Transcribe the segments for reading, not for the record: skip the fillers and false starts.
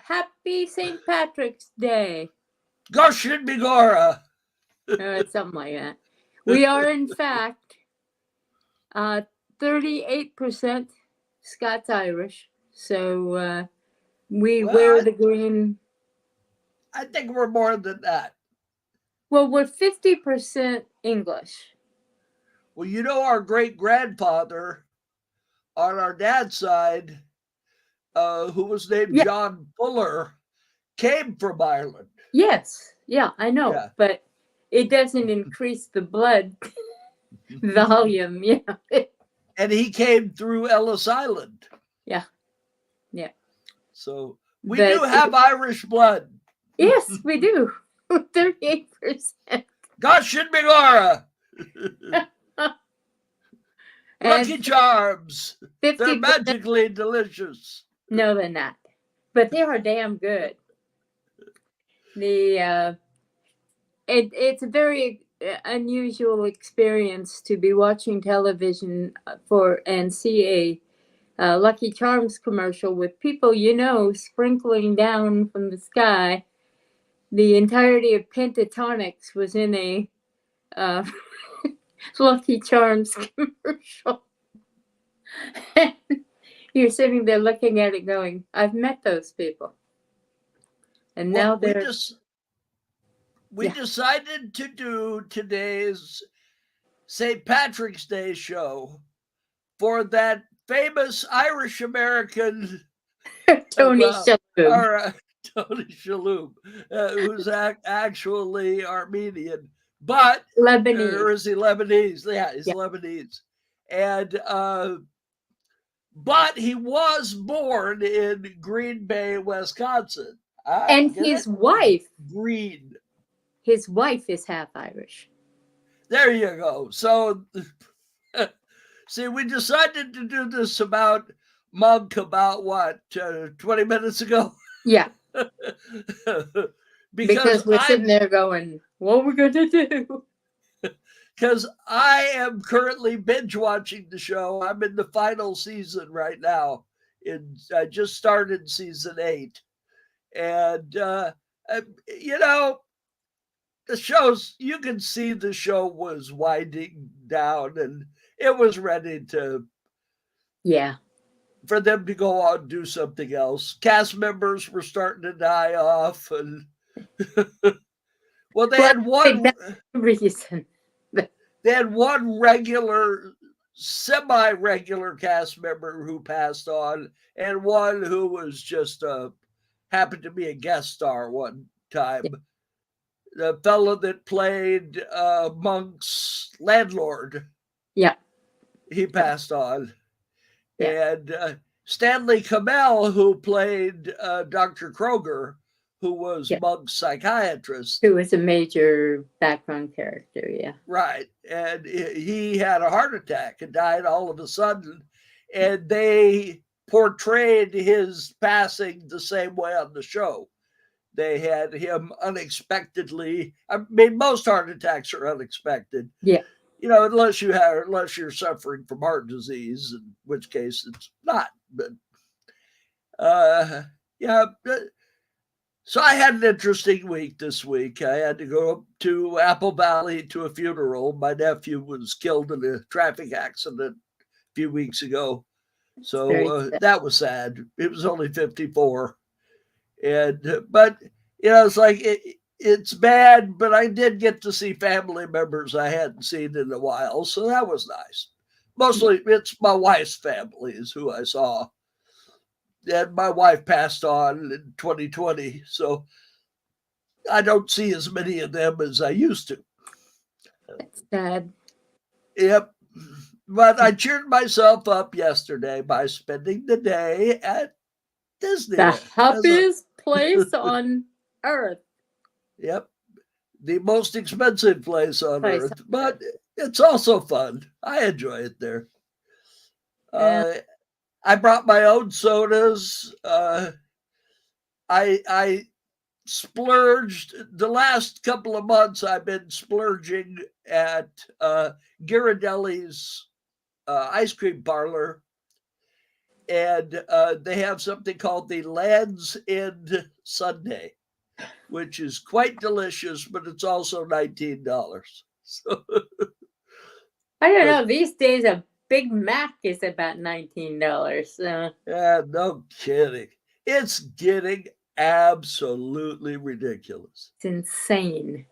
happy St. Patrick's Day. Gosh, Bigora. Something like that. We are, in fact, 38% Scots-Irish. So we wear the green. I think we're more than that. Well, we're 50% English. Well, you know, our great-grandfather on our dad's side, who was named John Fuller, came from Ireland. Yes. Yeah, I know. Yeah. But it doesn't increase the blood volume. And he came through Ellis Island. Yeah. So we do have Irish blood. Yes, we do. 38%. Gosh, Bigora. Lucky Charms. 50%. They're magically delicious. No, they're not. But they are damn good. It's a very unusual experience to be watching television and see a Lucky Charms commercial with people sprinkling down from the sky. The entirety of Pentatonics was in a Lucky Charms commercial. You're sitting there looking at it going, I've met those people. And now they're... We decided to do today's St. Patrick's Day show for that famous Irish-American Tony Shalhoub. Tony Shalhoub, who's actually Armenian, but Lebanese. Or is he Lebanese? Yeah, he's Lebanese. And but he was born in Green Bay, Wisconsin. And his wife. Green. His wife is half Irish. There you go. So, see, we decided to do this about what, 20 minutes ago? Yeah. because we're sitting there going, what are we going to do? Because I am currently binge watching the show. I'm in the final season right now. I just started season 8. And, the shows, you can see the show was winding down and it was ready to, for them to go on and do something else. Cast members were starting to die off. And well, they had one reason. They had one semi-regular cast member who passed on and one who was just happened to be a guest star one time. The fellow that played Monk's landlord. Yeah. He passed on. Yeah. And Stanley Kamel, who played Dr. Kroger, who was Monk's psychiatrist. Who was a major background character, Right. And he had a heart attack and died all of a sudden. And they portrayed his passing the same way on the show. They had him unexpectedly. I mean, most heart attacks are unexpected. Yeah. Unless you're suffering from heart disease, in which case it's not. But so I had an interesting week this week. I had to go up to Apple Valley to a funeral. My nephew was killed in a traffic accident a few weeks ago. So that was sad. It was only 54. But it's like it's bad, but I did get to see family members I hadn't seen in a while, so that was nice. Mostly it's my wife's family is who I saw. And my wife passed on in 2020, so I don't see as many of them as I used to. That's sad. Yep. But I cheered myself up yesterday by spending the day at Disney. The happiest place on earth. Yep. The most expensive place on earth, but it's also fun. I enjoy it there. I brought my own sodas. I splurged the last couple of months. I've been splurging at Ghirardelli's ice cream parlor. and they have something called the Land's End Sundae, which is quite delicious, but it's also $19. So, I don't but know. These days, a Big Mac is about $19. yeah, no kidding. It's getting absolutely ridiculous. It's insane.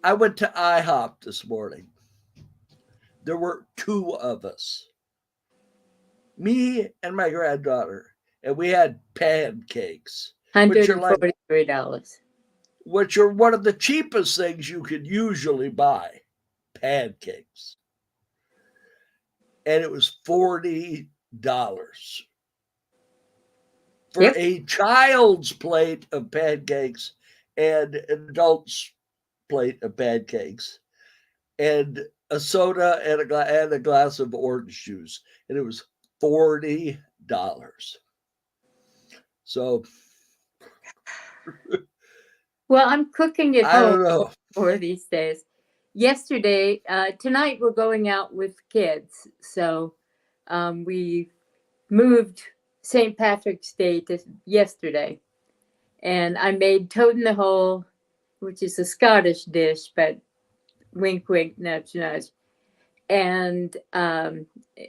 I went to IHOP this morning. There were two of us, me and my granddaughter, and we had pancakes, $143. which are one of the cheapest things you could usually buy, pancakes. And it was $40 for Yep. a child's plate of pancakes and an adult's plate of pancakes and a soda and a glass of orange juice. And it was $40. So, Well, I'm cooking at I don't home know. for these days. Yesterday, tonight we're going out with kids. So we moved St. Patrick's Day to yesterday. And I made toad in the hole, which is a Scottish dish, but wink, wink, nudge, nudge. And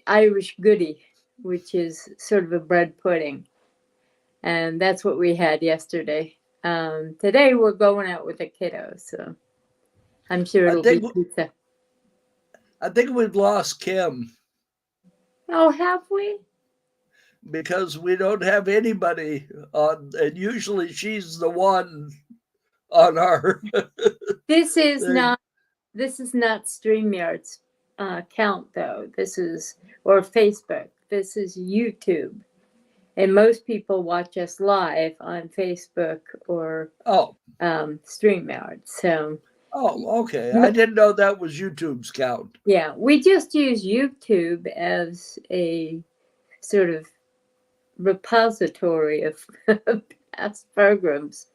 Irish goody, which is sort of a bread pudding. And that's what we had yesterday. Today we're going out with the kiddos, so I'm sure it'll be pizza. I think we've lost Kim. Oh, have we? Because we don't have anybody on, and usually she's the one on our. This is not Streamyard's account though. Or Facebook. This is YouTube, and most people watch us live on Facebook or Streamyard. So. Oh, okay. I didn't know that was YouTube's count. Yeah, we just use YouTube as a sort of repository of past programs.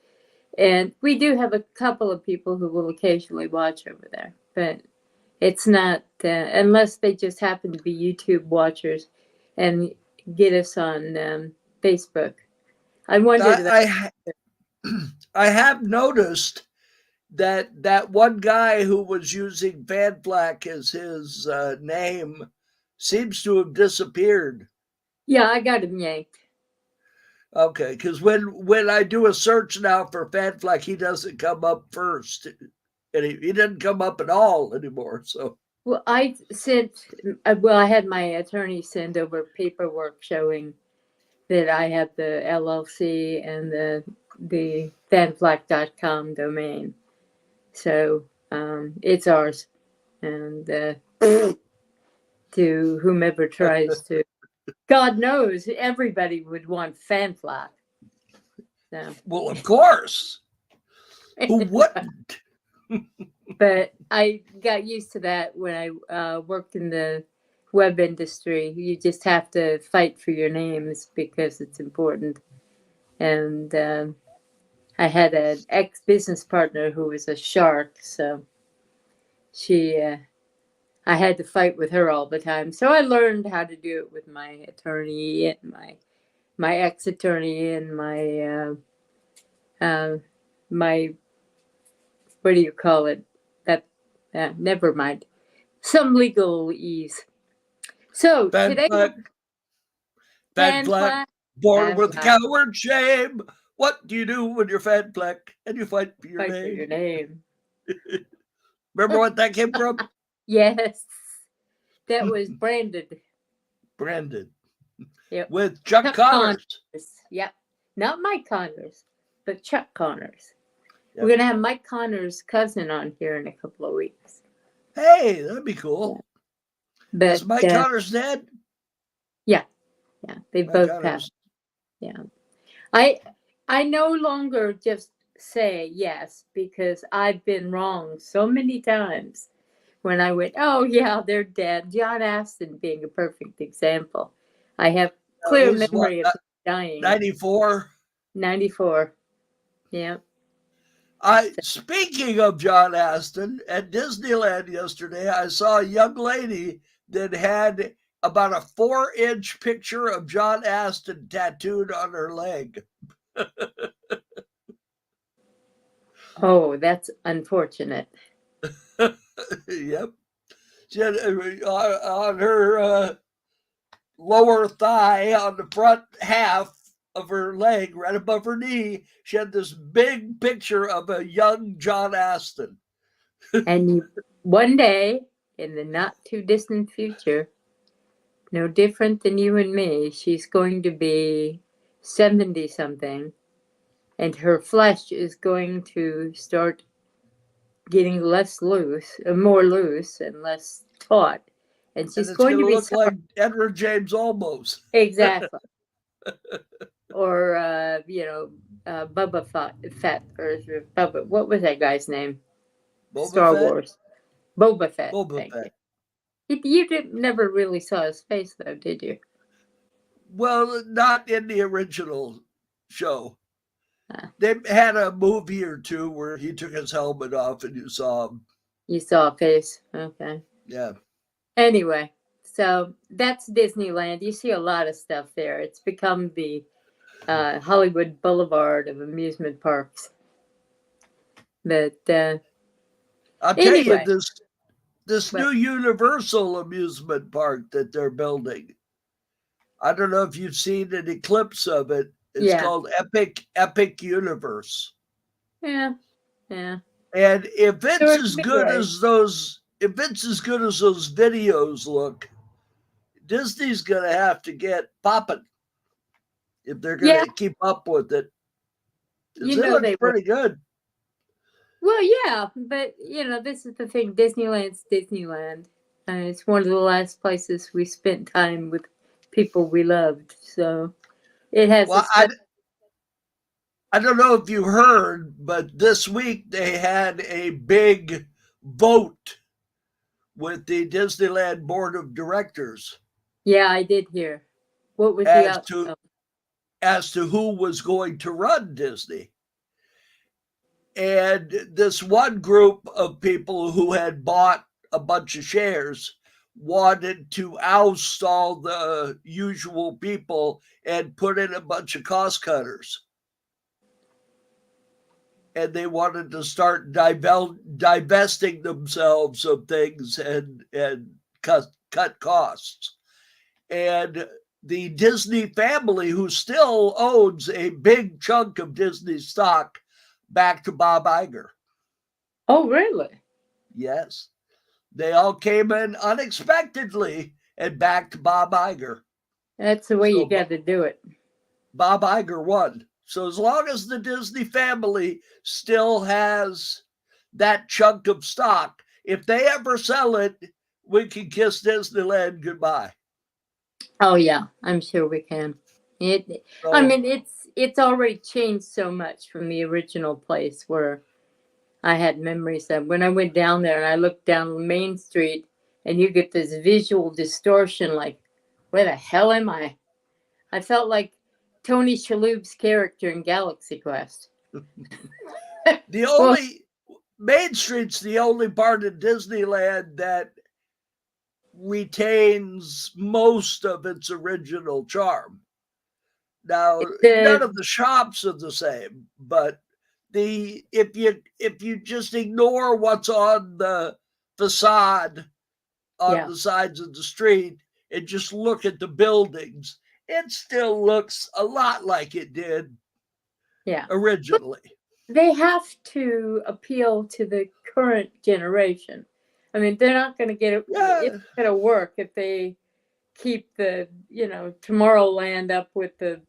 And we do have a couple of people who will occasionally watch over there, but it's not, unless they just happen to be YouTube watchers and get us on Facebook. I wondered. I have noticed that one guy who was using Flak as his name seems to have disappeared. Yeah, I got him yanked. Okay, because when I do a search now for Flak, he doesn't come up first, and he doesn't come up at all anymore. So well, I had my attorney send over paperwork showing that I have the LLC and the fanflak.com domain. So it's ours, and to whomever tries to, God knows, everybody would want Fanflak. So. Well, of course, who wouldn't? But I got used to that when I worked in the web industry. You just have to fight for your names because it's important. And I had an ex-business partner who was a shark, so I had to fight with her all the time. So I learned how to do it with my attorney and my ex-attorney and my what do you call it? Never mind. Some legalese. So today, Flak, born with coward shame. What do you do when you're Flak and you fight for your name? Remember what that came from? Yes, that was branded. Yep. With Chuck Connors. Yep, not Mike Connors, but Chuck Connors. Yep. We're gonna have Mike Connors' cousin on here in a couple of weeks. Hey, that'd be cool. Yeah. But is Mike Connors dead? Yeah, they both passed. Yeah, I no longer just say yes because I've been wrong so many times. When I went, oh yeah, they're dead. John Aston being a perfect example. I have clear memory of dying. 94. 94. Yeah. Speaking of John Aston, at Disneyland yesterday, I saw a young lady that had about a 4-inch picture of John Astin tattooed on her leg. Oh, that's unfortunate. Yep. She had, on her lower thigh, on the front half of her leg, right above her knee, she had this big picture of a young John Astin. And one day, in the not too distant future, no different than you and me, she's going to be 70 something, and her flesh is going to start getting less loose, more loose and less taut. And she's And it's going going to to be look like Edward James Olmos. exactly. Or, Bubba Fett, or Bubba, what was that guy's name? Boba Star Fett? Wars. Boba Fett. Boba Fett. You never really saw his face, though, did you? Well, not in the original show. Ah. They had a movie or two where he took his helmet off and you saw him. You saw a face. Okay. Yeah. Anyway, so that's Disneyland. You see a lot of stuff there. It's become the Hollywood Boulevard of amusement parks. But I'll tell you, anyway, this new Universal amusement park that they're building, I don't know if you've seen an eclipse of it. It's called Epic Universe. Yeah. And if it's as good as those videos look, Disney's gonna have to get popping if they're gonna keep up with it. It looks pretty good. Well, yeah, but this is the thing. Disneyland's Disneyland. And it's one of the last places we spent time with people we loved. So it has. Well, I don't know if you heard, but this week they had a big vote with the Disneyland Board of Directors. Yeah, I did hear. What was the outcome? As to who was going to run Disney. And this one group of people who had bought a bunch of shares wanted to oust all the usual people and put in a bunch of cost cutters. And they wanted to start divesting themselves of things and cut costs. And the Disney family, who still owns a big chunk of Disney stock, back to Bob Iger. Oh, really? Yes. They all came in unexpectedly and backed Bob Iger. That's the way you got to do it. Bob Iger won. So as long as the Disney family still has that chunk of stock, if they ever sell it, we can kiss Disneyland goodbye. Oh, yeah, I'm sure we can. It's already changed so much from the original place where I had memories of when I went down there and I looked down Main Street and you get this visual distortion like, where the hell am I? I felt like Tony Shalhoub's character in Galaxy Quest. Main Street's the only part of Disneyland that retains most of its original charm. Now, none of the shops are the same, but if you just ignore what's on the facade on the sides of the street and just look at the buildings, it still looks a lot like it did originally. But they have to appeal to the current generation. I mean, they're not going to get it. It's going to work if they keep the Tomorrowland up with the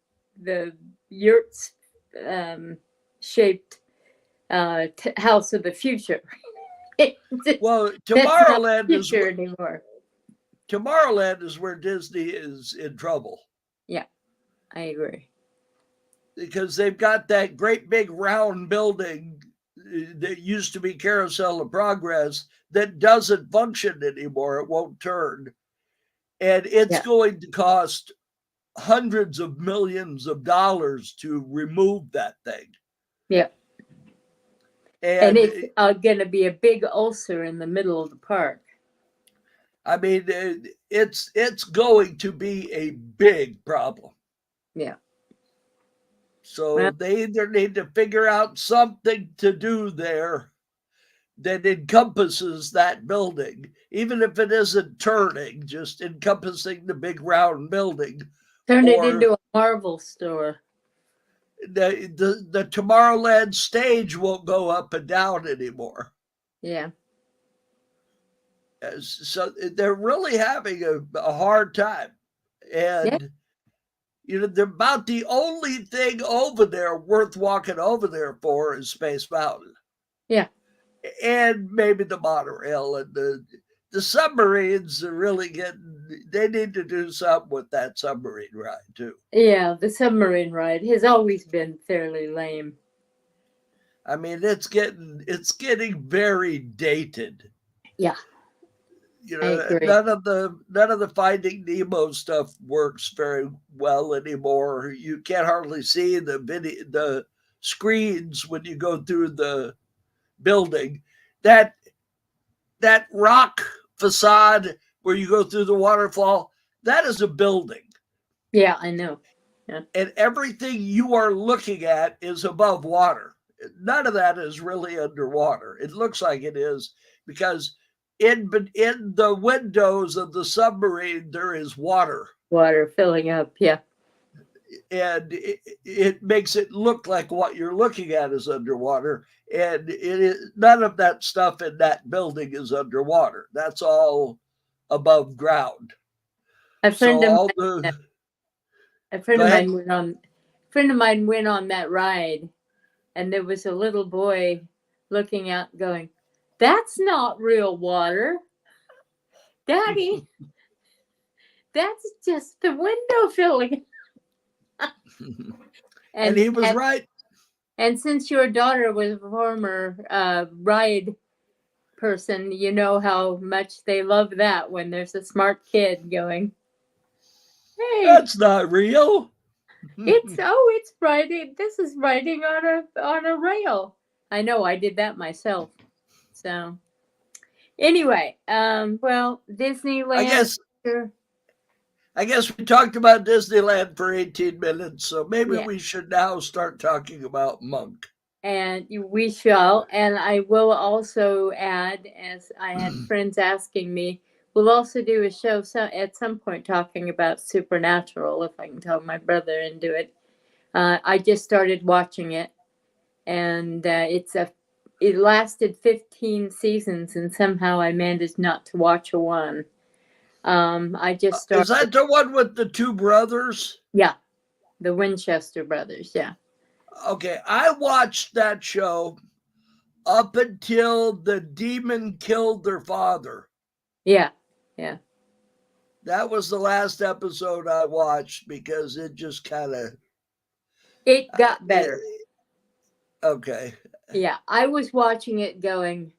yurts shaped house of the future. Well, Tomorrowland is anymore. Tomorrowland is where Disney is in trouble. Yeah, I agree. Because they've got that great big round building that used to be Carousel of Progress that doesn't function anymore. It won't turn. And it's going to cost hundreds of millions of dollars to remove that thing. Yeah. And it's going to be a big ulcer in the middle of the park. I mean, it's going to be a big problem. Yeah. So Well, they either need to figure out something to do there that encompasses that building, even if it isn't turning, just encompassing the big round building, turn it or into a Marvel store. the Tomorrowland stage won't go up and down anymore. Yeah. So they're really having a hard time. Yeah. And, they're about the only thing over there worth walking over there for is Space Mountain. Yeah. And maybe the monorail and the submarines are really they need to do something with that submarine ride too. Yeah, the submarine ride has always been fairly lame. I mean, it's getting very dated. Yeah. I agree. None of the Finding Nemo stuff works very well anymore. You can't hardly see the screens when you go through the building. That rock facade where you go through the waterfall, that is a building. Yeah, I know. Yeah. And everything you are looking at is above water. None of that is really underwater. It looks like it is because in the windows of the submarine there is water. Water filling up, yeah. And it makes it look like what you're looking at is underwater. And none of that stuff in that building is underwater. That's all above ground. A friend of mine went on that ride, and there was a little boy looking out going, "That's not real water, Daddy. That's just the window filling." And he was right. And since your daughter was a former ride person, you know how much they love that when there's a smart kid going, "Hey, that's not real. it's riding. This is riding on a rail." I know, I did that myself. So anyway, well, Disneyland. I guess we talked about Disneyland for 18 minutes, so maybe Yeah. we should now start talking about Monk. And we shall. And I will also add, as I had friends asking me, we'll also do a show at some point talking about Supernatural, if I can talk my brother into it. I just started watching it, and it lasted 15 seasons, and somehow I managed not to watch a one. I just started. Is that the one with the two brothers? Yeah, the Winchester brothers. Yeah. Okay, I watched that show up until the demon killed their father. Yeah, yeah. That was the last episode I watched because it just kind of... It got better. Okay. Yeah, I was watching it going,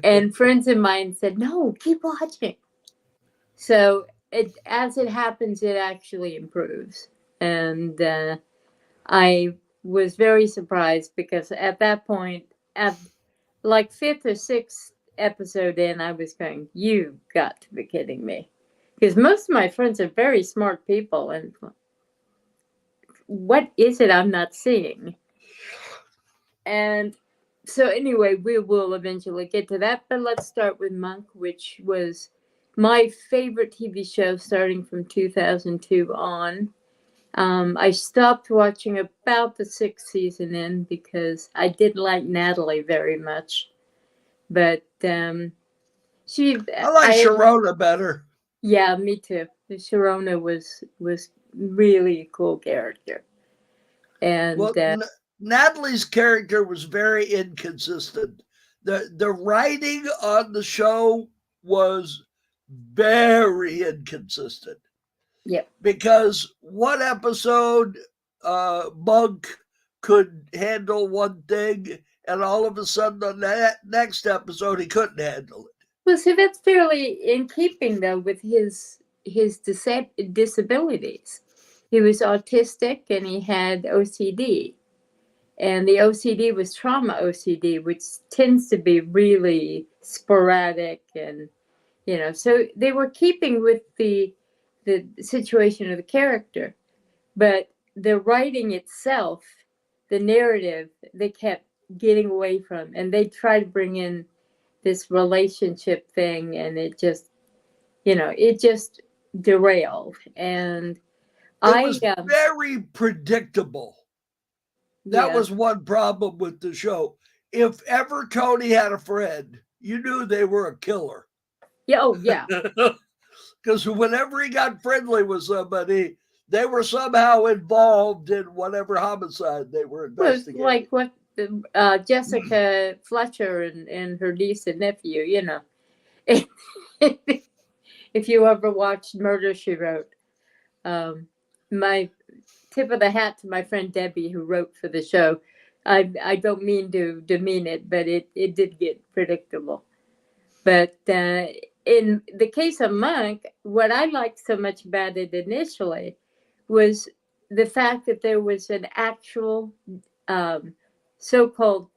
and friends of mine said, "No, keep watching." So as it happens, it actually improves. And I was very surprised because at that point, at like 5th or 6th episode in, I was going, "You've got to be kidding me." Because most of my friends are very smart people, and what is it I'm not seeing? And so anyway, we will eventually get to that, but let's start with Monk, which was my favorite TV show starting from 2002 on. I stopped watching about the 6th season in because I did like Natalie very much, but I like Sharona better. Yeah, me too. Sharona was really a cool character, and Natalie's character was very inconsistent. The writing on the show was very inconsistent. Yeah. Because one episode, Monk could handle one thing, and all of a sudden on that next episode, he couldn't handle it. Well, so that's fairly in keeping, though, with his disabilities. He was autistic and he had OCD. And the OCD was trauma OCD, which tends to be really sporadic, and so they were keeping with the situation of the character, but the writing itself, the narrative, they kept getting away from, and they tried to bring in this relationship thing, and it just derailed. And it was very predictable. That was one problem with the show. If ever Tony had a friend, you knew they were a killer. Yeah, oh yeah. Because whenever he got friendly with somebody, they were somehow involved in whatever homicide they were investigating. Like what Jessica Fletcher and her niece and nephew, If you ever watched Murder, She Wrote, my tip of the hat to my friend Debbie, who wrote for the show. I don't mean to demean it, but it did get predictable. But in the case of Monk, what I liked so much about it initially was the fact that there was an actual so-called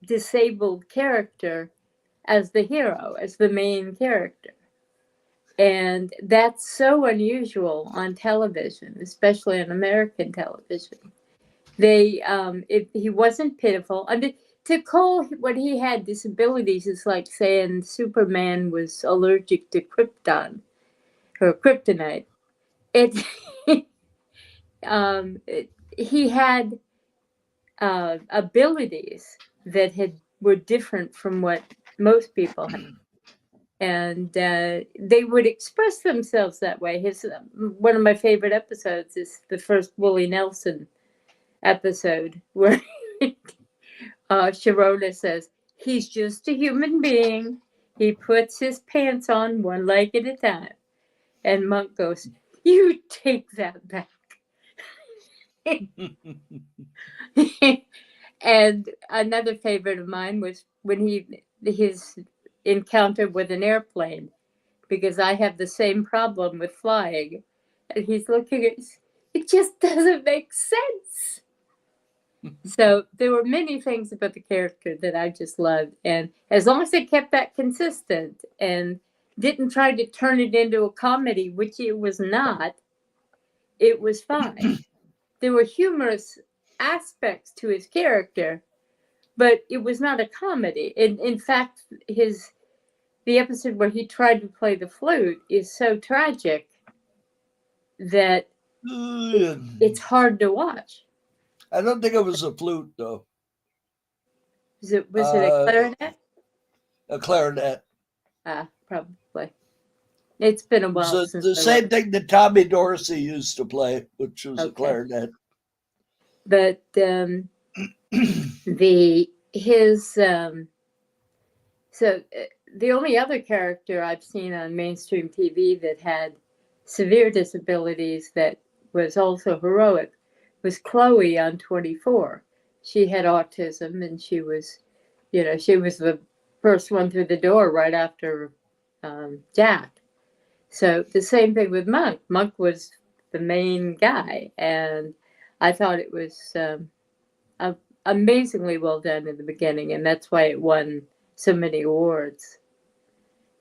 disabled character as the hero, as the main character. And that's so unusual on television, especially on American television. He wasn't pitiful. I mean, to call what he had disabilities is like saying Superman was allergic to krypton or kryptonite. He had abilities that were different from what most people had. And they would express themselves that way. One of my favorite episodes is the first Willie Nelson episode, where Sharona says, "He's just a human being. He puts his pants on one leg at a time." And Monk goes, "You take that back." And another favorite of mine was when his encounter with an airplane, because I have the same problem with flying, and he's looking at it, just doesn't make sense. So there were many things about the character that I just loved, and as long as they kept that consistent and didn't try to turn it into a comedy, which it was not, it was fine. There were humorous aspects to his character, but it was not a comedy. In fact, the episode where he tried to play the flute is so tragic that it's hard to watch. I don't think it was a flute, though. Was it a clarinet? A clarinet. Probably. It's been a while since the same thing that Tommy Dorsey used to play, which was a clarinet. But so the only other character I've seen on mainstream TV that had severe disabilities that was also heroic was Chloe on 24. She had autism, and she was the first one through the door right after Jack. So the same thing with Monk. Monk was the main guy, and I thought it was amazingly well done in the beginning, and that's why it won so many awards.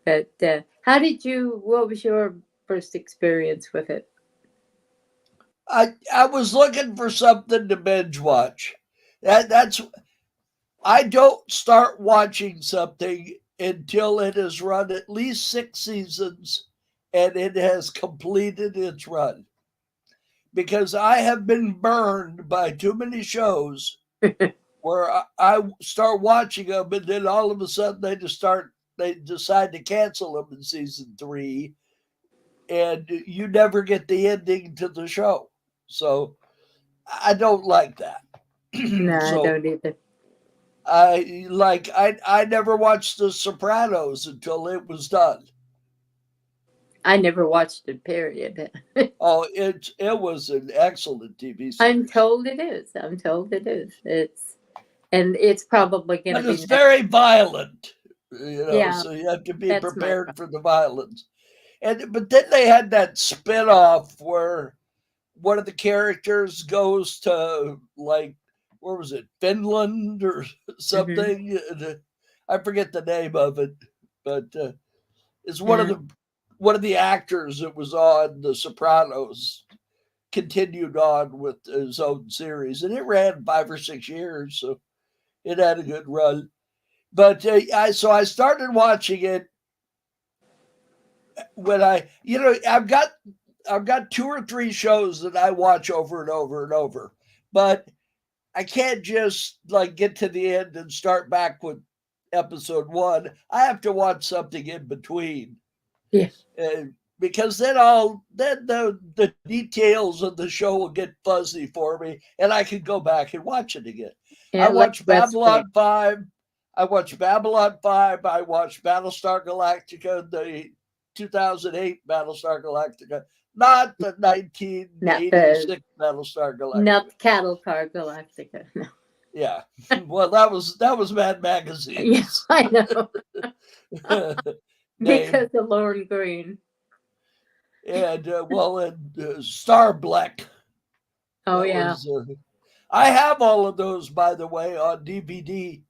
But what was your first experience with it? I was looking for something to binge watch. I don't start watching something until it has run at least 6 seasons and it has completed its run. Because I have been burned by too many shows where I start watching them, and then all of a sudden they decide to cancel them in season 3, and you never get the ending to the show. So I don't like that. No, I don't either. I never watched The Sopranos until it was done. I never watched it, period. Oh, it was an excellent TV series. I'm told it is. It's probably going to be. It's very violent, so you have to be prepared for the violence. But then they had that spin-off where one of the characters goes to, like, where was it, Finland or something? I forget the name of it, but it's one of the actors that was on The Sopranos continued on with his own series, and it ran 5 or 6 years, so it had a good run. But I started watching it when I've got 2 or 3 shows that I watch over and over and over, but I can't just like get to the end and start back with episode 1. I have to watch something in between. Yeah. Because then the details of the show will get fuzzy for me, and I can go back and watch it again. Yeah, I watched Babylon 5. I watched Babylon 5. I watched Battlestar Galactica, the 2008 Battlestar Galactica, not the 1986 Battlestar Galactica. Not the Cattle Car Galactica. No. Yeah. Well, that was Mad Magazine. Yes, I know. Because of Lauren Green. And Star Black. Oh, yeah. I have all of those, by the way, on DVD.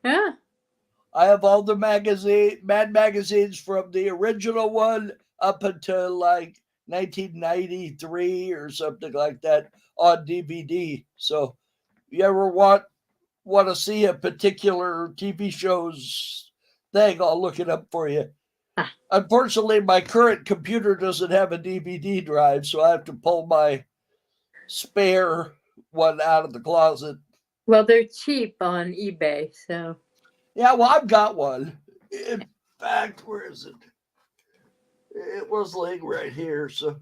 Yeah. I have all the Mad magazines from the original one up until like 1993 or something like that on DVD. So if you ever want to see a particular TV show's thing, I'll look it up for you. Unfortunately, my current computer doesn't have a DVD drive, so I have to pull my spare one out of the closet. Well, they're cheap on eBay, so. Yeah, well, I've got one. In fact, where is it? It was laying right here, so.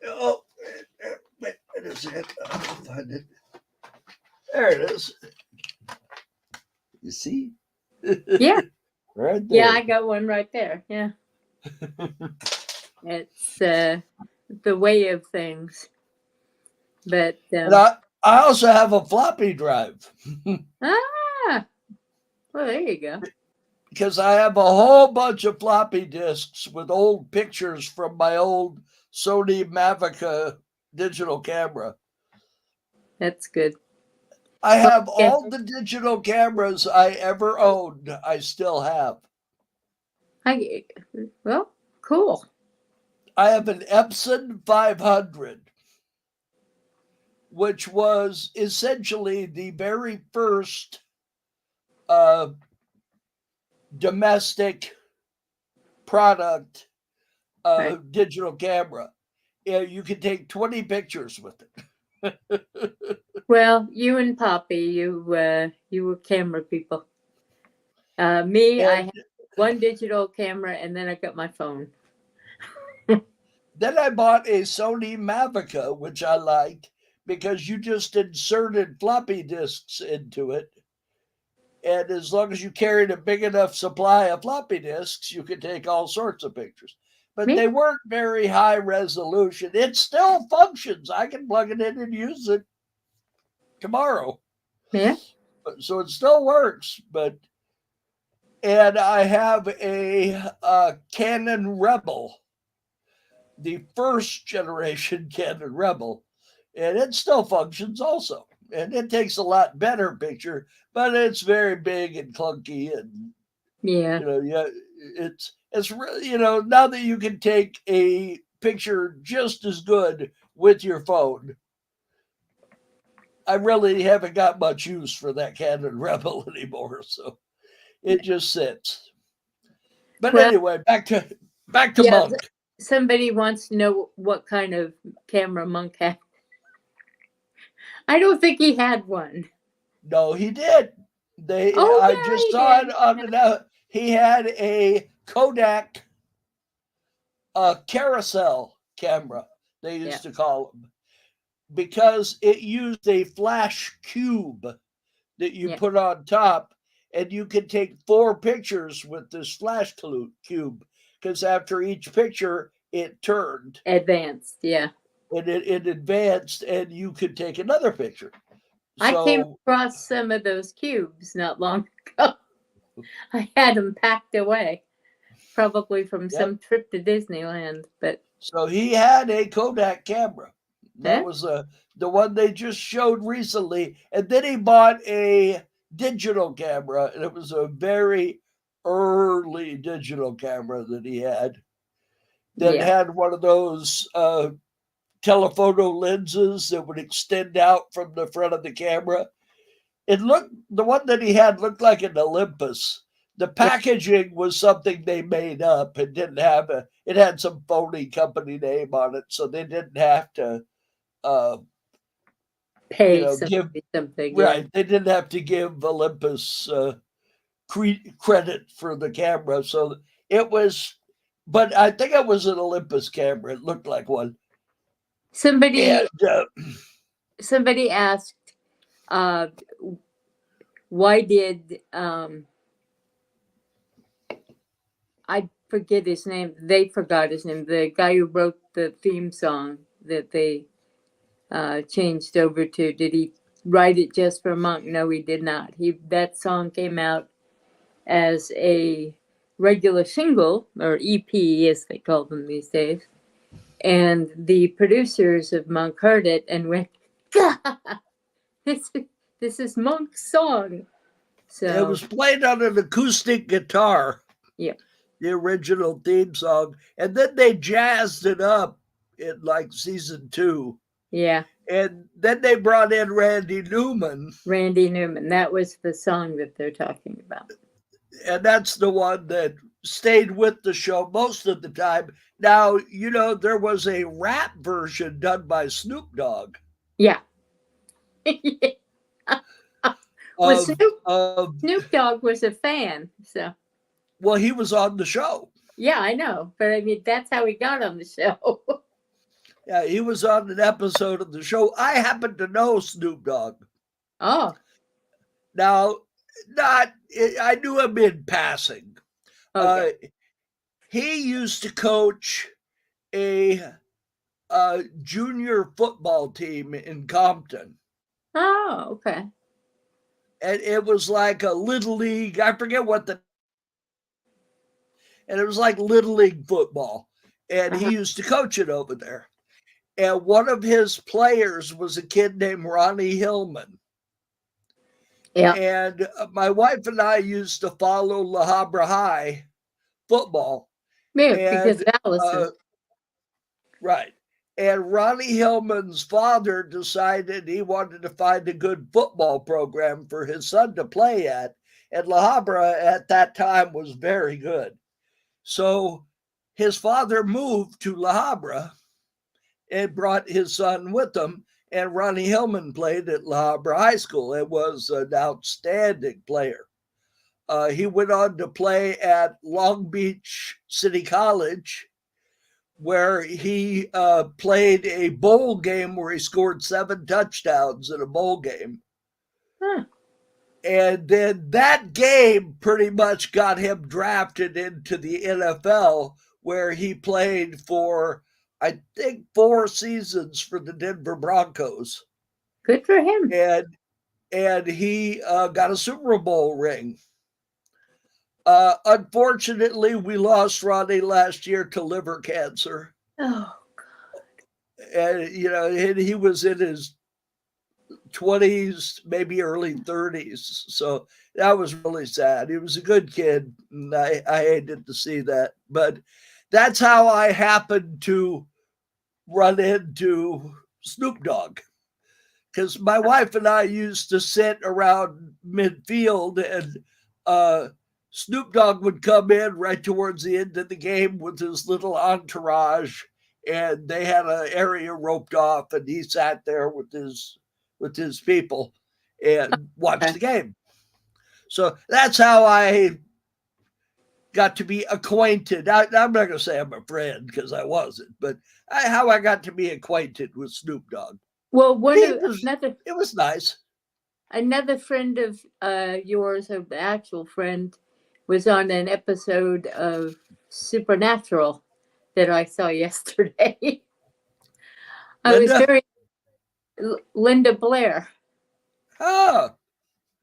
Oh, wait, what is it? I'll find it. There it is. You see? Yeah. Right there. Yeah, I got one right there. Yeah. It's the way of things. But I also have a floppy drive. Well, there you go. Because I have a whole bunch of floppy disks with old pictures from my old Sony Mavica digital camera. That's good. I have all the digital cameras I ever owned. I still have. Well, cool. I have an Epson 500, which was essentially the very first domestic product digital camera. Yeah, you can take 20 pictures with it. Well, you and Poppy, you were camera people. Me, I had one digital camera, and then I got my phone. Then I bought a Sony Mavica, which I liked because you just inserted floppy disks into it. And as long as you carried a big enough supply of floppy disks, you could take all sorts of pictures. But they weren't very high resolution. It still functions. I can plug it in and use it tomorrow. Yeah. So it still works. And I have a Canon Rebel, the first generation Canon Rebel, and it still functions also. And it takes a lot better picture, but it's very big and clunky, and it's really, now that you can take a picture just as good with your phone, I really haven't got much use for that Canon Rebel anymore, so it just sits. But anyway, back to Monk. Somebody wants to know what kind of camera Monk had. I don't think he had one. No, he did. I just saw it on the. He had a Kodak carousel camera, they used to call them, because it used a flash cube that you put on top, and you could take 4 pictures with this flash cube, because after each picture, it turned. Advanced, yeah. And it advanced, and you could take another picture. I came across some of those cubes not long ago. I had them packed away, probably from some trip to Disneyland. But so he had a Kodak camera. That was the one they just showed recently. And then he bought a digital camera, and it was a very early digital camera that he had that Yeah. had one of those telephoto lenses that would extend out from the front of the camera. The one that he had looked like an Olympus. The packaging was something they made up. It didn't have it had some phony company name on it, so they didn't have to, Pay give, something. right. They didn't have to give Olympus credit for the camera. So it was, but I think it was an Olympus camera. It looked like one. Somebody And asked, why did I forget his name? They forgot his name. The guy who wrote the theme song that they changed over to. Did he write it just for Monk? No, he did not. That song came out as a regular single, or EP as they call them these days. And the producers of Monk heard it and went, God, this is Monk's song. So it was played on an acoustic guitar. Yeah. The original theme song. And then they jazzed it up in like season 2. Yeah. And then they brought in Randy Newman. That was the song that they're talking about. And that's the one that stayed with the show most of the time. Now, there was a rap version done by Snoop Dogg. Yeah. Snoop Dogg was a fan, so. Well, he was on the show. Yeah, I know. But I mean, that's how he got on the show. Yeah, he was on an episode of the show. I happen to know Snoop Dogg. Oh. Now, I knew him in passing. Okay. He used to coach a junior football team in Compton. Oh, okay. And it was like a little league. I forget what and it was like little league football. And he used to coach it over there. And one of his players was a kid named Ronnie Hillman. Yeah. And my wife and I used to follow La Habra High football. Yeah, because Allison. Right. And Ronnie Hillman's father decided he wanted to find a good football program for his son to play at. And La Habra at that time was very good. So his father moved to La Habra and brought his son with him. And Ronnie Hillman played at La Habra High School and was an outstanding player. He went on to play at Long Beach City College, where he played a bowl game where he scored 7 touchdowns in a bowl game. Huh. And then that game pretty much got him drafted into the NFL, where he played for, I think, 4 seasons for the Denver Broncos. Good for him. And he got a Super Bowl ring. Unfortunately, we lost Ronnie last year to liver cancer. Oh, God. And, he was in his 20s, maybe early 30s. So that was really sad. He was a good kid, and I hated to see that. But that's how I happened to run into Snoop Dogg. Because my wife and I used to sit around midfield, and Snoop Dogg would come in right towards the end of the game with his little entourage, and they had an area roped off, and he sat there with his people and watched the game. So that's how I got to be acquainted. I'm not going to say I'm a friend because I wasn't, but how I got to be acquainted with Snoop Dogg. Well, it was nice. Another friend of yours, an actual friend, was on an episode of Supernatural that I saw yesterday. Linda Blair. Oh,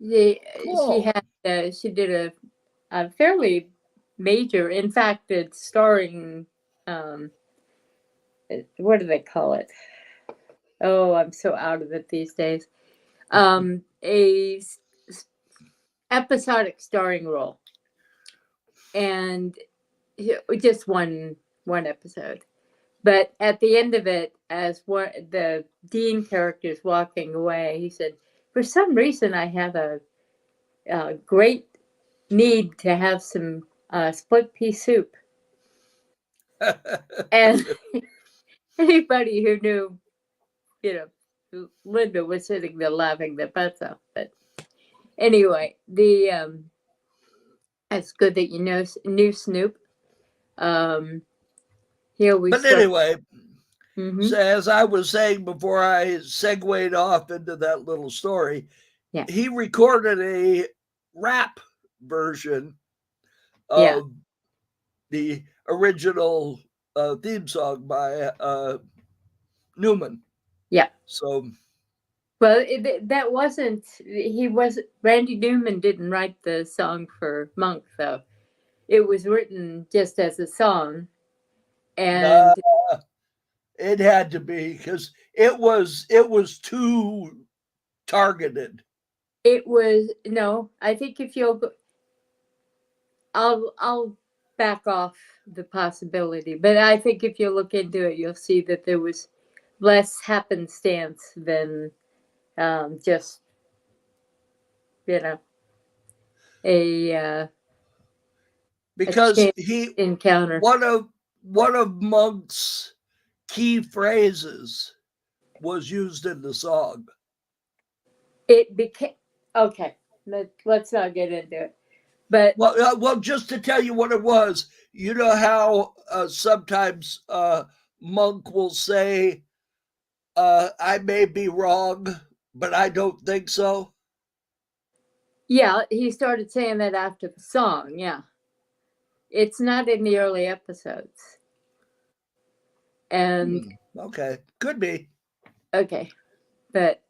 cool. She did a fairly major. In fact, it's starring. What do they call it? Oh, I'm so out of it these days. A episodic starring role, and just one episode. But at the end of it, as the Dean character is walking away, he said, "For some reason, I have a great need to have some split pea soup." And anybody who knew, Linda was sitting there laughing their butts off. But anyway, it's good that you know knew Snoop. Here we But start. anyway, Mm-hmm. so as I was saying before I segued off into that little story, Yeah. he recorded a rap version Yeah. of the original theme song by Newman. Yeah. So, Well, that wasn't. Randy Newman didn't write the song for Monk, though. It was written just as a song, and it had to be because it was too targeted. it was no. I think if you'll, I'll back off the possibility, but I think if you look into it, you'll see that there was less happenstance than just a Because he encounter. one of Monk's key phrases was used in the song. It became okay. Let's not get into it. But well, just to tell you what it was, you know how sometimes Monk will say, "I may be wrong, but I don't think so." yeah, he started saying that after the song. Yeah, it's not in the early episodes. And okay, could be. Okay, but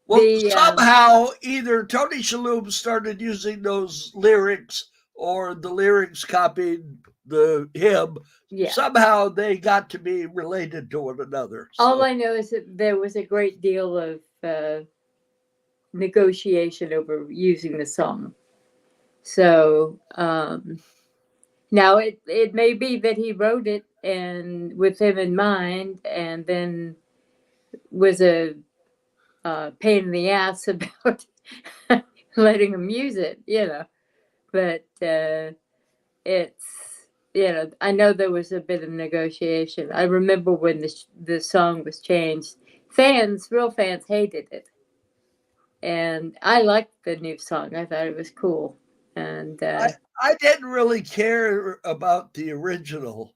well, somehow either Tony Shalhoub started using those lyrics or the lyrics copied the hymn. Yeah. Somehow they got to be related to one another. All I know is that there was a great deal of negotiation over using the song. So now it may be that he wrote it and with him in mind, and then was a pain in the ass about letting him use it, But it's I know there was a bit of negotiation. I remember when the song was changed. Real fans hated it, and I liked the new song. I thought it was cool, and I didn't really care about the original.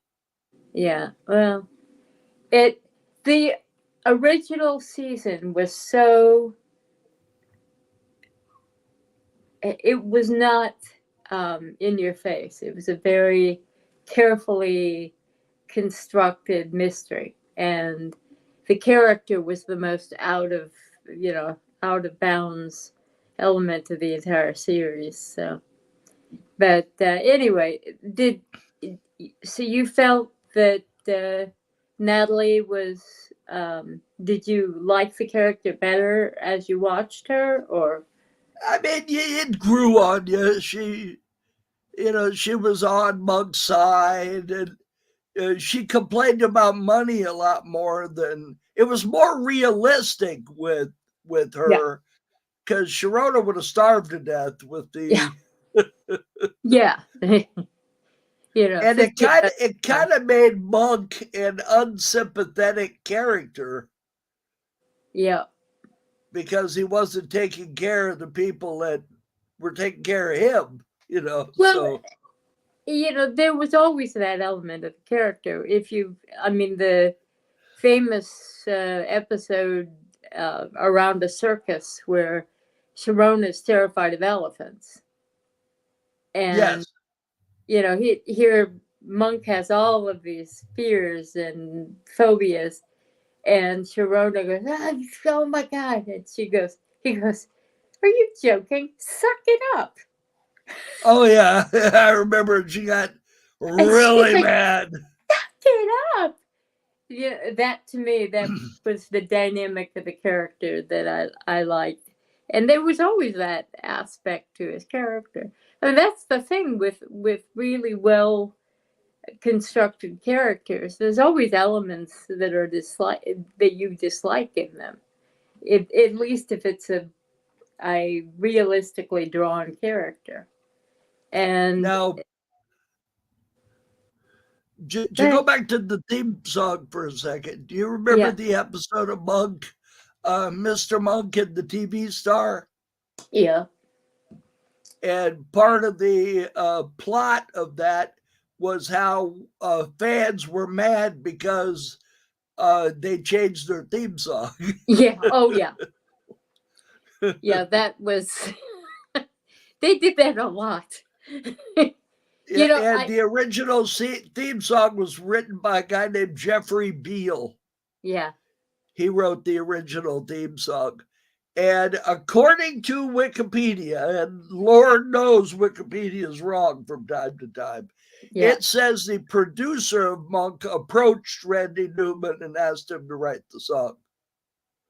Yeah, well, the original season was so. It was not in your face. It was a very carefully constructed mystery, and the character was the most out of bounds element of the entire series. So, but anyway, so you felt that Natalie was? Did you like the character better as you watched her, or? I mean, it grew on you. She was on Monk's side, and she complained about money a lot more than it was more realistic with her, because Sharona would have starved to death with the. Yeah. And it kind of made Monk an unsympathetic character. Yeah. Because he wasn't taking care of the people that were taking care of him, Well, so. There was always that element of the character. The famous episode around a circus where Sharona's terrified of elephants. And, yes. Here Monk has all of these fears and phobias. And Sharona goes, oh my God. And he goes, are you joking? Suck it up. Oh, yeah. I remember she got really mad. Suck it up. yeah, that to me, that was the dynamic of the character that I liked. And there was always that aspect to his character. I mean, that's the thing with really well constructed characters. There's always elements that are that you dislike in them. At least if it's a realistically drawn character. And now, to go back to the theme song for a second, do you remember the episode of Monk, Mr. Monk and the TV star? Yeah. And part of the plot of that was how fans were mad because they changed their theme song. Yeah. Oh, yeah. Yeah, that was. They did that a lot. The original theme song was written by a guy named Jeffrey Beal. Yeah. He wrote the original theme song. And according to Wikipedia, and Lord knows Wikipedia is wrong from time to time, it says the producer of Monk approached Randy Newman and asked him to write the song.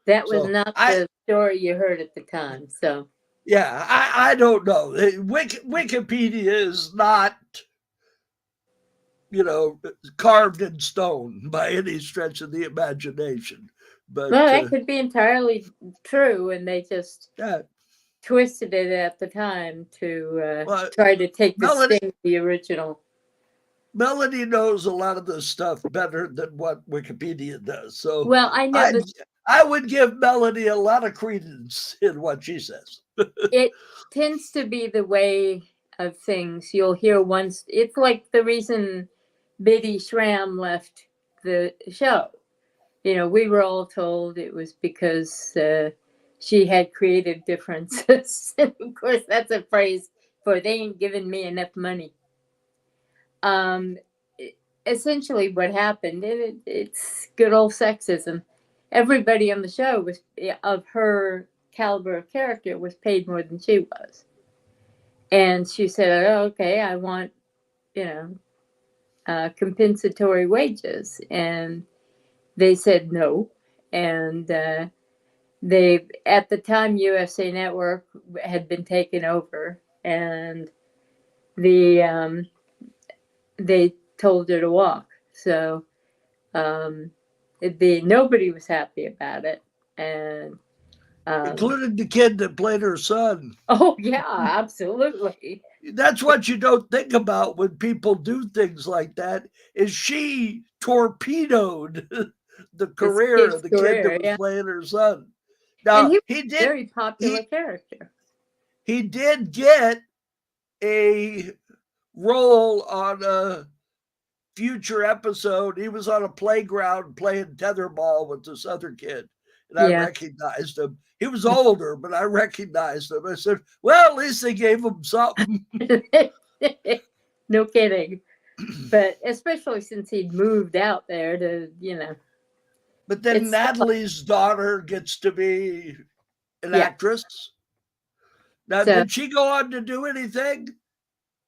That was not the story you heard at the time. So yeah, I don't know. Wikipedia is not, carved in stone by any stretch of the imagination. But well, that could be entirely true, and they just twisted it at the time to try to take the sting of the original. Melanie knows a lot of this stuff better than what Wikipedia does. So, well, I know I would give Melanie a lot of credence in what she says. It tends to be the way of things. You'll hear once. It's like the reason Biddy Schramm left the show. We were all told it was because she had creative differences. Of course, that's a phrase for they ain't giving me enough money. Essentially what happened, it's good old sexism. Everybody on the show was of her caliber of character was paid more than she was. And she said, oh, okay, I want, compensatory wages. And they said no. And they, at the time, USA Network had been taken over, and they told her to walk. So nobody was happy about it, and including the kid that played her son. Oh yeah, absolutely. That's what you don't think about when people do things like that. Is she torpedoed the career of the kid that was playing her son? Now, and he did very popular character. He did get a role on a future episode. He was on a playground playing tetherball with this other kid, and I recognized him. He was older, but I recognized him. I said, well, at least they gave him something. No kidding. But especially since he'd moved out there to, But then Natalie's daughter gets to be an actress. Now, did she go on to do anything?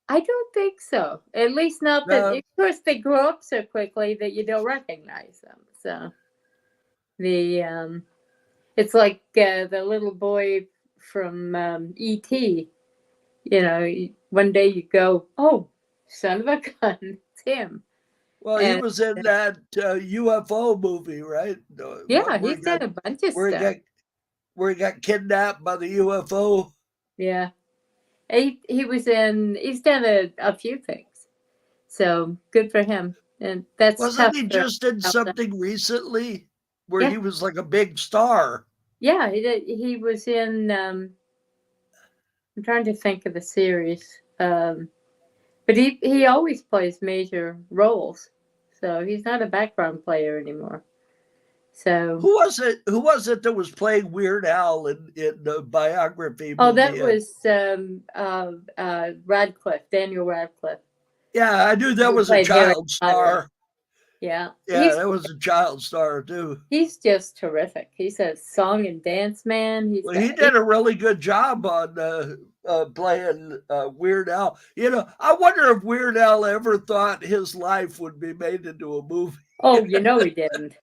I don't think so. At least not that. Of course, they grow up so quickly that you don't recognize them. So it's like the little boy from E.T. One day you go, oh, son of a gun, it's him. Well, he was in that UFO movie, right? Yeah, he's done a bunch of stuff. Where he got kidnapped by the UFO. Yeah. He's done a few things. So good for him. And that's wasn't he just in something recently where he was like a big star? Yeah, he was in I'm trying to think of the series. But he always plays major roles. So he's not a background player anymore. So who was it that was playing Weird Al in the biography? Oh, that was Radcliffe, Daniel Radcliffe. Yeah, I knew that was a child star. Yeah. Yeah, that was a child star too. He's just terrific. He's a song and dance man. He's Well, he got did a really good job on playing Weird Al. You know, I wonder if Weird Al ever thought his life would be made into a movie. oh, you know he didn't.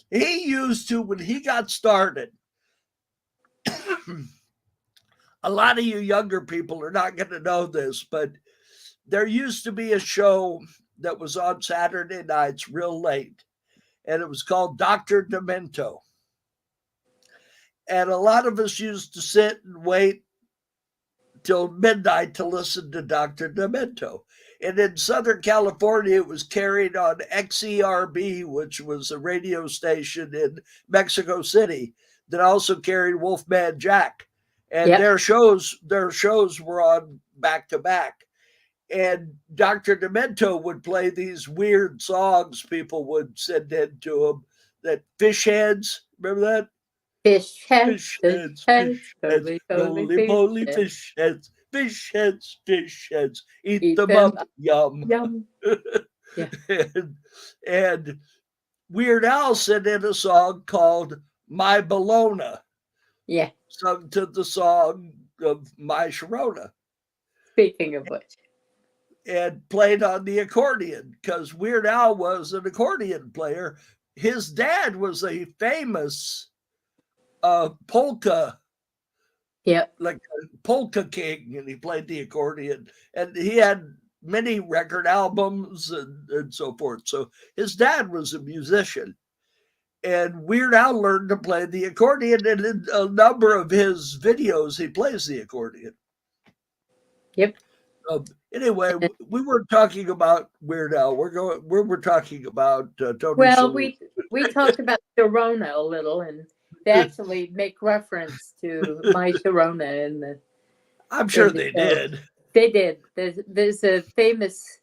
He used to, when he got started, a lot of you younger people are not going to know this, but there used to be a show that was on Saturday nights real late, and it was called Dr. Demento. And a lot of us used to sit and wait till midnight to listen to Dr. Demento. And in Southern California, it was carried on XERB, which was a radio station in Mexico City that also carried Wolfman Jack. And Yep. their shows were on back to back. And Dr. Demento would play these weird songs people would send in to him, that fish heads, remember that? Fish heads, Fish fish heads, heads, fish heads, roly poly fish heads, fish heads, fish heads, eat them up, yum. Yum. Yeah. and Weird Al sent in a song called My Bologna, Yeah. sung to the song of My Sharona, Speaking of which. and played on the accordion because Weird Al was an accordion player. His dad was a famous polka, Yep. like a polka king, and he played the accordion, and he had many record albums and so forth. So his dad was a musician, and Weird Al learned to play the accordion, and in a number of his videos, he plays the accordion. Yep. Anyway, we weren't talking about Weird Al. We're talking about Tony. Well, Shalhoub. we talked about Sharona a little, and they actually make reference to My Sharona in the. I'm sure in the they show. did. They did. There's a famous,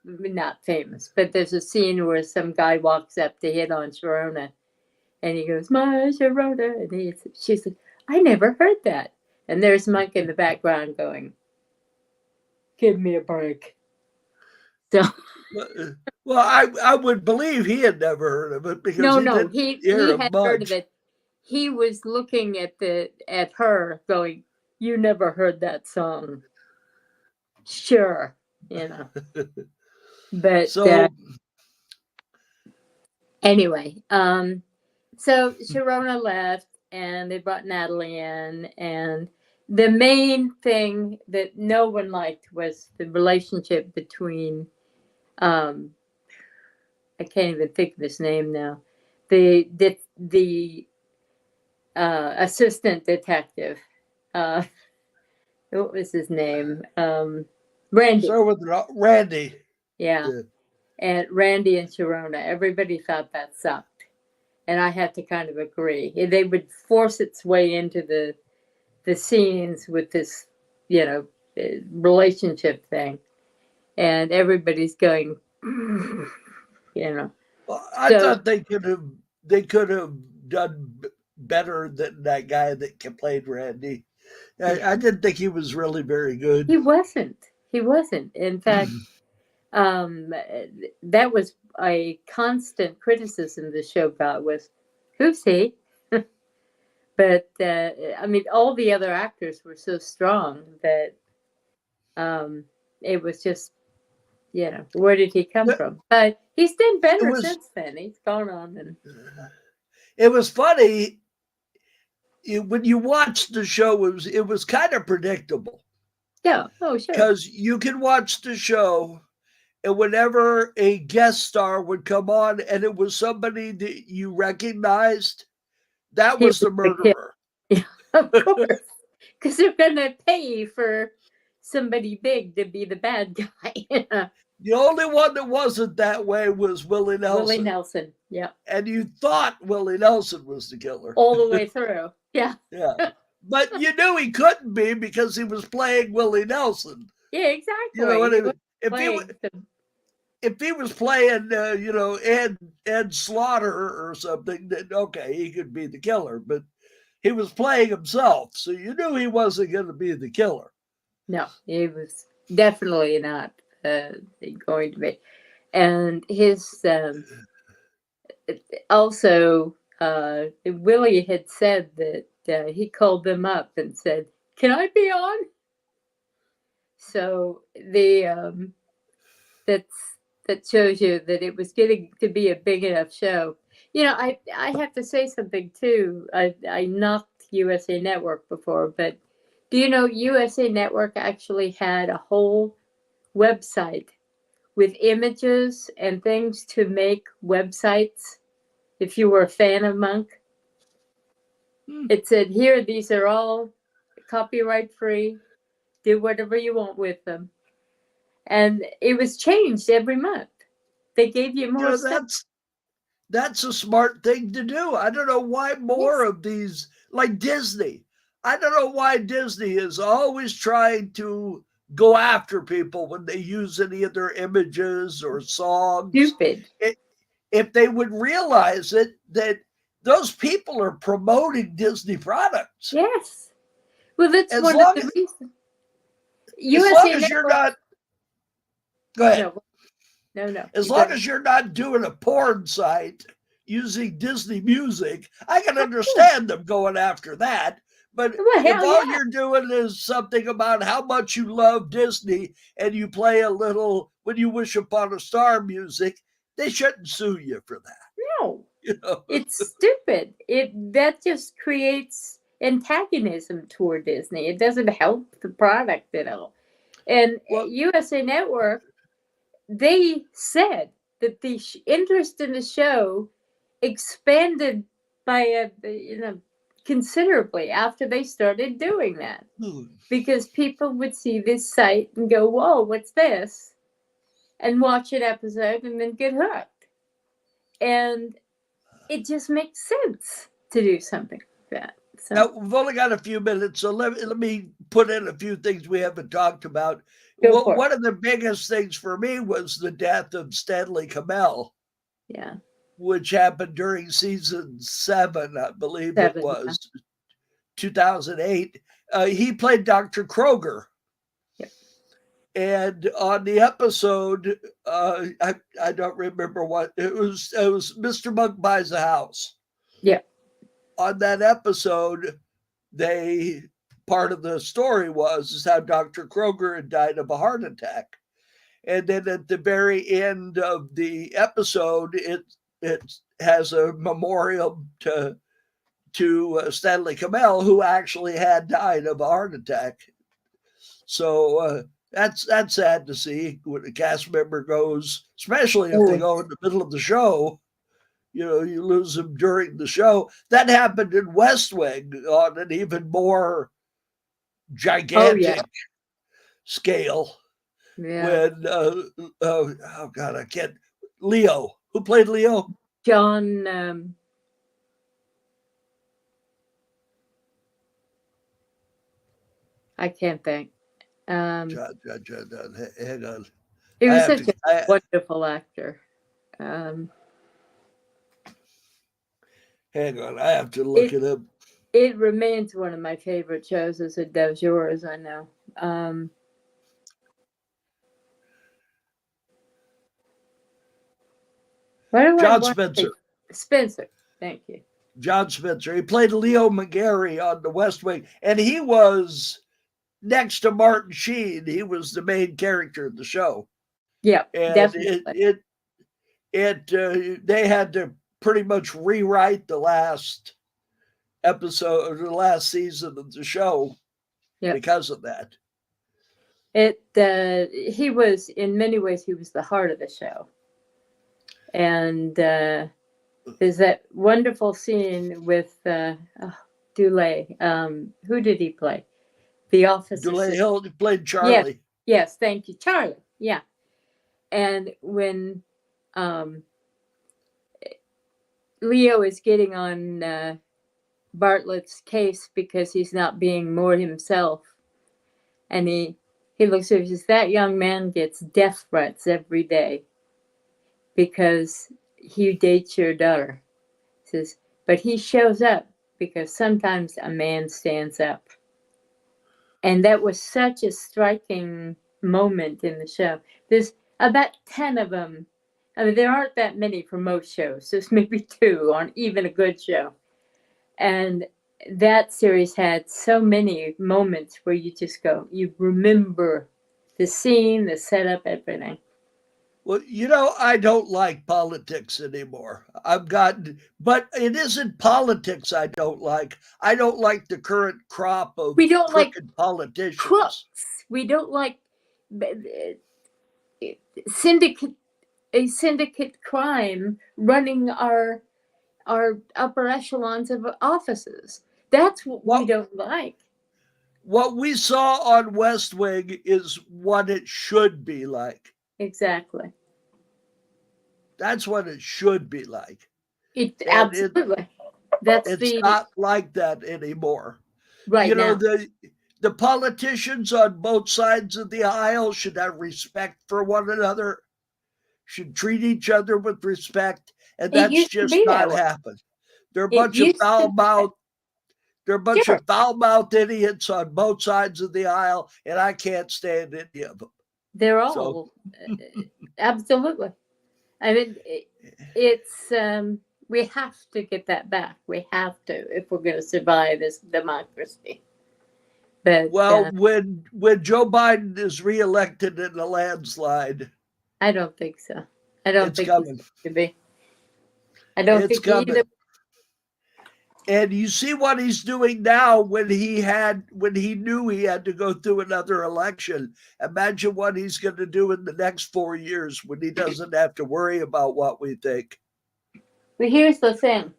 not famous, but there's a scene where some guy walks up to hit on Sharona, and he goes, "My Sharona," and she said, "I never heard that." And there's Monk in the background going, "Give me a break." So. Well, I would believe he had never heard of it because he hear had much. heard of it. He was looking at her, going, "You never heard that song?" Sure, you know. But So anyway, so Sharona left, and they brought Natalie in, and the main thing that no one liked was the relationship between. I can't even think of his name now. The assistant detective. What was his name? Randy. So with Randy. Yeah. And Randy and Sharona. Everybody thought that sucked. And I had to kind of agree. They would force its way into the scenes with this, relationship thing. And everybody's going, Well, I thought they could have done better than that guy that played Randy. I didn't think he was really very good. He wasn't. In fact, that was a constant criticism the show got was, who's he? But all the other actors were so strong that it was just, where did he come from? But he's done better since then. He's gone on and. It was funny when you watched the show. It was kind of predictable. Yeah. Oh, sure. Because you can watch the show, and whenever a guest star would come on, and it was somebody that you recognized, that was the murderer. Yeah, of course, because they're gonna pay for somebody big to be the bad guy. The only one that wasn't that way was Willie Nelson. Willie Nelson, yeah. And you thought Willie Nelson was the killer. All the way through, yeah. Yeah. But you knew he couldn't be because he was playing Willie Nelson. Yeah, exactly. You know what I mean? If he was playing, Ed Slaughter or something, then okay, he could be the killer. But he was playing himself, so you knew he wasn't going to be the killer. No, he was definitely not. going to be. And his also Willie had said that he called them up and said, "Can I be on?" So that shows you that it was getting to be a big enough show. I have to say something too. I knocked USA Network before, but do you know USA Network actually had a whole website with images and things to make websites if you were a fan of Monk? It said, here, these are all copyright free. Do whatever you want with them. And it was changed every month. They gave you more stuff. That's a smart thing to do. I don't know why more of these, like Disney. I don't know why Disney is always trying to go after people when they use any of their images or songs. Stupid. If they would realize that those people are promoting Disney products. Yes. Well, that's one of the reasons. As long as you're not. Go ahead. No. As long as you're not doing a porn site using Disney music, I can understand them going after that. But if all you're doing is something about how much you love Disney and you play a little When You Wish Upon a Star music, they shouldn't sue you for that. No. It's stupid. That just creates antagonism toward Disney. It doesn't help the product at all. And USA Network, they said that the interest in the show expanded by considerably after they started doing that, because people would see this site and go, "Whoa, what's this?" and watch an episode and then get hooked. And it just makes sense to do something like that. So. Now, we've only got a few minutes, so let me put in a few things we haven't talked about. One of the biggest things for me was the death of Stanley Kamel. Yeah. Which happened during season 7, I believe it was, 2008. He played Dr. Kroger. Yep. And on the episode, I don't remember what it was. It was Mr. Monk Buys a House. Yeah. On that episode, part of the story is how Dr. Kroger had died of a heart attack. And then at the very end of the episode, it has a memorial to Stanley Kamel, who actually had died of a heart attack. So that's sad to see when a cast member goes, especially if they go in the middle of the show. You lose them during the show. That happened in West Wing on an even more gigantic scale. Yeah. When I can't. Leo, who played Leo? John. I can't think. John. Hang on. He was such a wonderful actor. Hang on, I have to look it up. It remains one of my favorite shows, as it does yours, I know. John Spencer. Spencer, thank you. John Spencer. He played Leo McGarry on The West Wing, and he was next to Martin Sheen. He was the main character of the show. Yeah, and definitely. They had to pretty much rewrite the last episode or the last season of the show because of that. He was, in many ways, he was the heart of the show. And there's that wonderful scene with Dulé. Who did he play? The officer. Dulé Hill played Charlie. Yes, thank you. Charlie, yeah. And when Leo is getting on Bartlett's case because he's not being more himself, and he looks at him and says, that young man gets death threats every day because he dates your daughter. He says, but he shows up because sometimes a man stands up. And that was such a striking moment in the show. There's about 10 of them. I mean, there aren't that many for most shows. There's maybe 2 on even a good show. And that series had so many moments where you just go, you remember the scene, the setup, everything. Well, I don't like politics anymore. But it isn't politics I don't like. I don't like the current crop of We don't like crooked politicians. crooks. We don't like syndicate crime running our upper echelons of offices. That's what we don't like. What we saw on West Wing is what it should be like. Exactly. That's what it should be like. Absolutely. It's not like that anymore. Right now. The politicians on both sides of the aisle should have respect for one another, should treat each other with respect, and that's just not happened. They're a bunch of foul-mouthed idiots on both sides of the aisle, and I can't stand any of them. They're all absolutely. I mean, it's we have to get that back. We have to if we're going to survive as democracy. But when Joe Biden is reelected in a landslide, I don't think so. I don't think coming. It's going to be. I don't think either. And you see what he's doing now when he knew he had to go through another election. Imagine what he's going to do in the next 4 years when he doesn't have to worry about what we think. But here's the thing.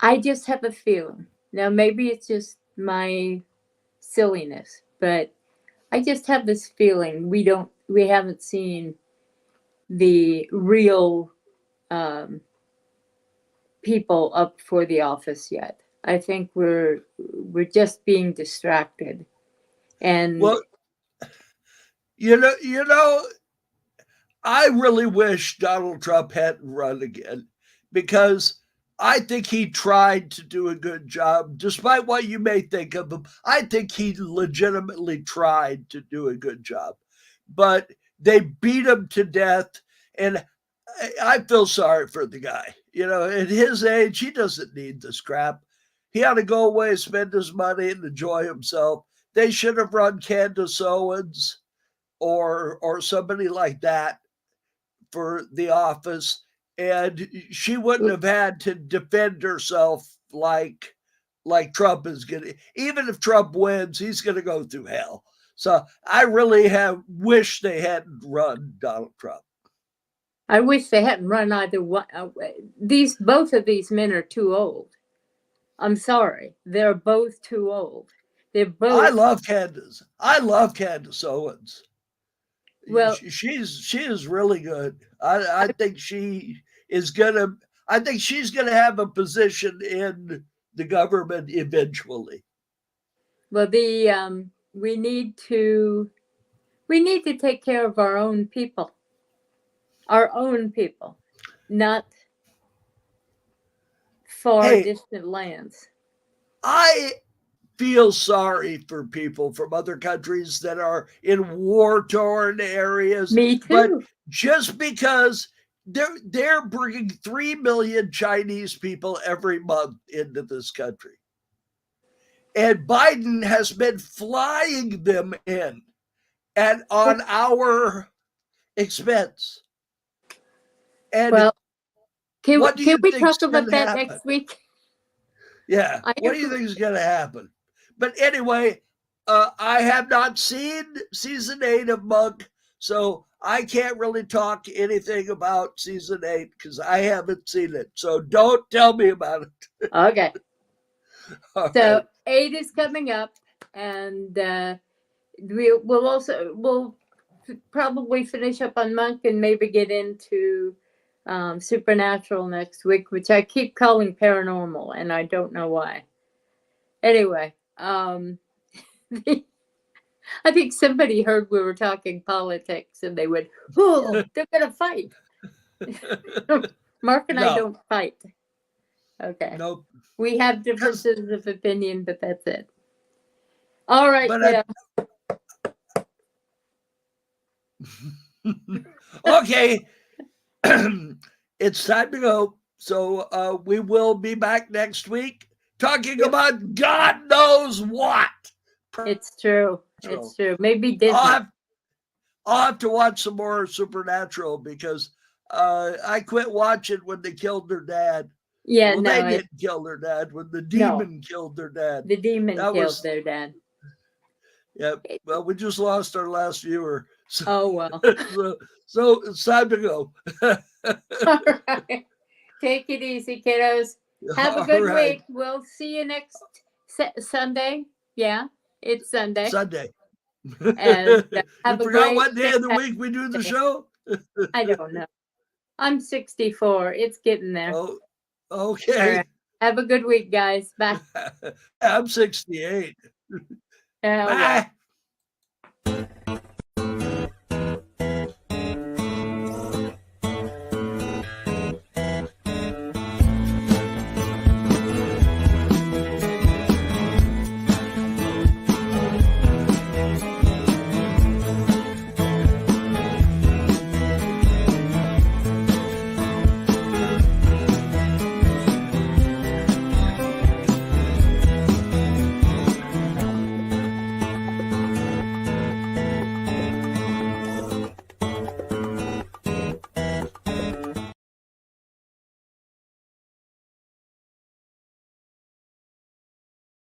I just have a feeling. Now, maybe it's just my silliness, but I just have this feeling we haven't seen the real people up for the office yet. I think we're just being distracted. And I really wish Donald Trump hadn't run again, because I think he tried to do a good job, despite what you may think of him. I think he legitimately tried to do a good job, but they beat him to death. And I feel sorry for the guy. At his age, he doesn't need this crap. He ought to go away, spend his money, and enjoy himself. They should have run Candace Owens or somebody like that for the office, and she wouldn't have had to defend herself like Trump is going to. Even if Trump wins, he's going to go through hell. So I really wish they hadn't run Donald Trump. I wish they hadn't run either one. Both of these men are too old. I'm sorry. They're both too old. They're both. I love Candace Owens. Well, she is really good. I think she is gonna. I think she's gonna have a position in the government eventually. Well, we need to take care of our own people. Our own people, not far distant lands. I feel sorry for people from other countries that are in war-torn areas. Me too. But just because they're bringing 3 million Chinese people every month into this country, and Biden has been flying them in, and on our expense. And can we talk about that next week? Yeah. What do you think is going to happen? But anyway, I have not seen season 8 of Monk, so I can't really talk anything about season 8 because I haven't seen it. So don't tell me about it. Okay. So 8 is coming up, and we'll probably finish up on Monk and maybe get into Supernatural next week, which I keep calling paranormal, and I don't know why. Anyway, I think somebody heard we were talking politics, and they went, "Oh, they're gonna fight." Mark and I don't fight. Okay. Nope. We have differences of opinion, but that's it. All right, But Bill. okay, it's time to go. So we will be back next week talking about God knows what. It's true. It's true. Maybe Disney. I'll have to watch some more Supernatural because I quit watching when they killed their dad. Yeah, well, no, they didn't kill their dad. When the demon killed their dad. The demon killed their dad. Yeah. Well, we just lost our last viewer. So, oh, well. so it's time to go. All right. Take it easy, kiddos. Have a good week. We'll see you next Sunday. Yeah, it's Sunday. Sunday. And you forgot what day of the week we do the show? I don't know. I'm 64. It's getting there. Oh, okay. Right. Have a good week, guys. Bye. I'm 68. Bye.